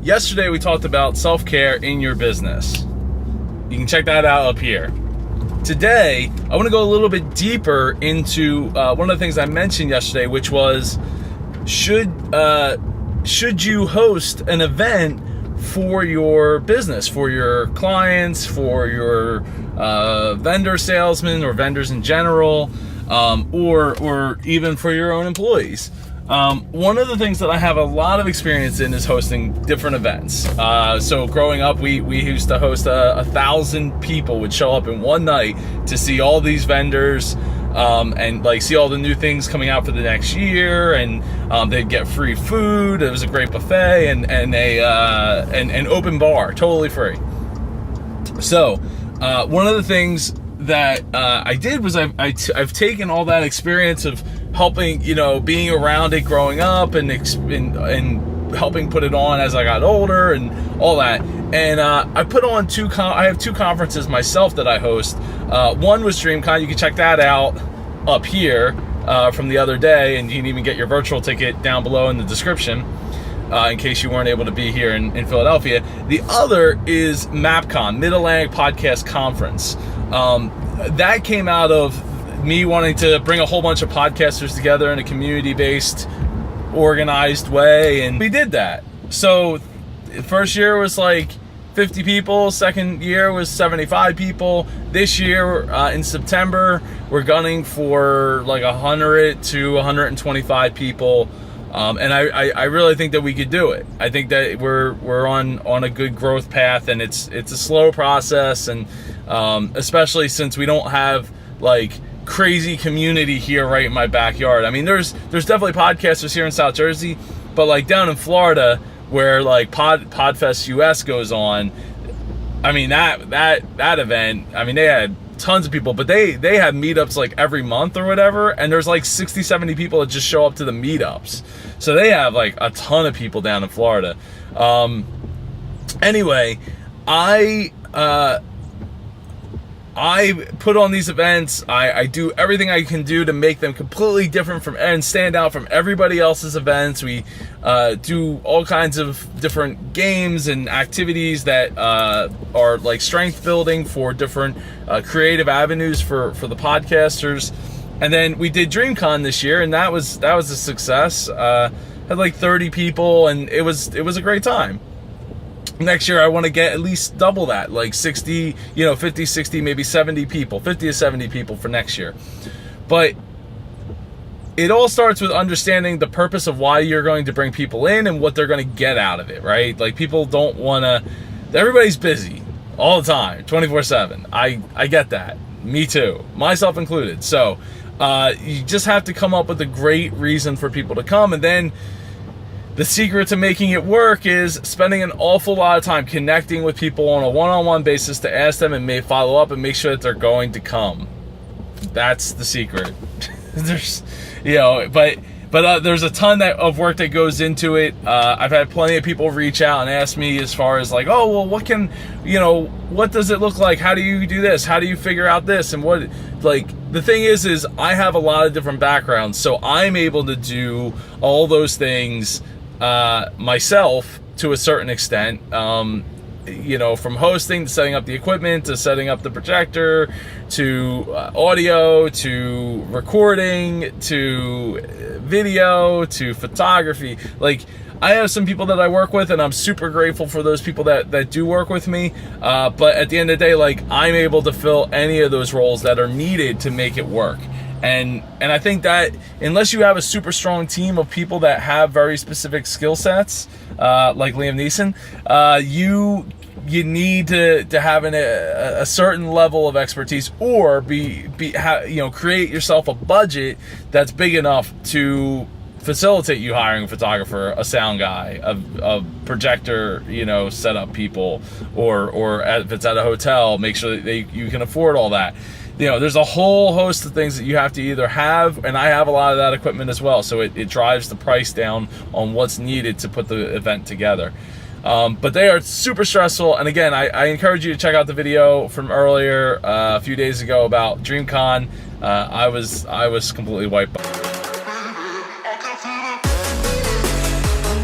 yesterday we talked about self-care in your business. You can check that out up here. Today, I want to go a little bit deeper into one of the things I mentioned yesterday, which was should you host an event for your business, for your clients, for your vendor salesmen or vendors in general, or even for your own employees. One of the things that I have a lot of experience in is hosting different events. So growing up, we used to host 1,000 people would show up in one night to see all these vendors, and like see all the new things coming out for the next year, and they'd get free food. It was a great buffet and an open bar, totally free. So one of the things that I did was I've taken all that experience of helping, being around it growing up and helping put it on as I got older and all that. And I put on I have two conferences myself that I host. One was DreamCon. You can check that out up here from the other day, and you can even get your virtual ticket down below in the description in case you weren't able to be here in Philadelphia. The other is MapCon, Mid-Atlantic Podcast Conference. That came out of me wanting to bring a whole bunch of podcasters together in a community-based, organized way, and we did that. So first year was like 50 people, second year was 75 people. This year, in September, we're gunning for like 100 to 125 people. And I really think that we could do it. I think that we're on a good growth path, and it's a slow process, and especially since we don't have like crazy community here right in my backyard. I mean, there's definitely podcasters here in South Jersey, but like down in Florida where like Podfest US goes on, I mean that event, I mean they had tons of people, but they have meetups like every month or whatever, and there's like 60-70 people that just show up to the meetups. So they have like a ton of people down in Florida. Anyway, I put on these events. I do everything I can do to make them completely different from and stand out from everybody else's events. We do all kinds of different games and activities that are like strength building for different creative avenues for the podcasters. And then we did DreamCon this year, and that was a success. Had like 30 people, and it was a great time. Next year, I want to get at least double that, like 60, 50, 60, maybe 70 people, 50 to 70 people for next year. But it all starts with understanding the purpose of why you're going to bring people in and what they're going to get out of it, right? Like people don't want to, everybody's busy all the time, 24/7. I get that. Me too, myself included. So you just have to come up with a great reason for people to come, and then the secret to making it work is spending an awful lot of time connecting with people on a one-on-one basis to ask them and may follow up and make sure that they're going to come. That's the secret. There's, but there's a ton of work that goes into it. I've had plenty of people reach out and ask me as far as like, oh, well, what does it look like? How do you do this? How do you figure out this? And what, like, the thing is I have a lot of different backgrounds, so I'm able to do all those things myself to a certain extent, from hosting to setting up the equipment to setting up the projector to audio to recording to video to photography. Like, I have some people that I work with, and I'm super grateful for those people that do work with me, but at the end of the day, like, I'm able to fill any of those roles that are needed to make it work. And I think that unless you have a super strong team of people that have very specific skill sets, like Liam Neeson, you need to have a certain level of expertise, or create yourself a budget that's big enough to facilitate you hiring a photographer, a sound guy, a projector, setup people, or if it's at a hotel, make sure that you can afford all that. There's a whole host of things that you have to either have, and I have a lot of that equipment as well, so it drives the price down on what's needed to put the event together. But they are super stressful, and again, I encourage you to check out the video from earlier, a few days ago, about DreamCon. I was completely wiped out.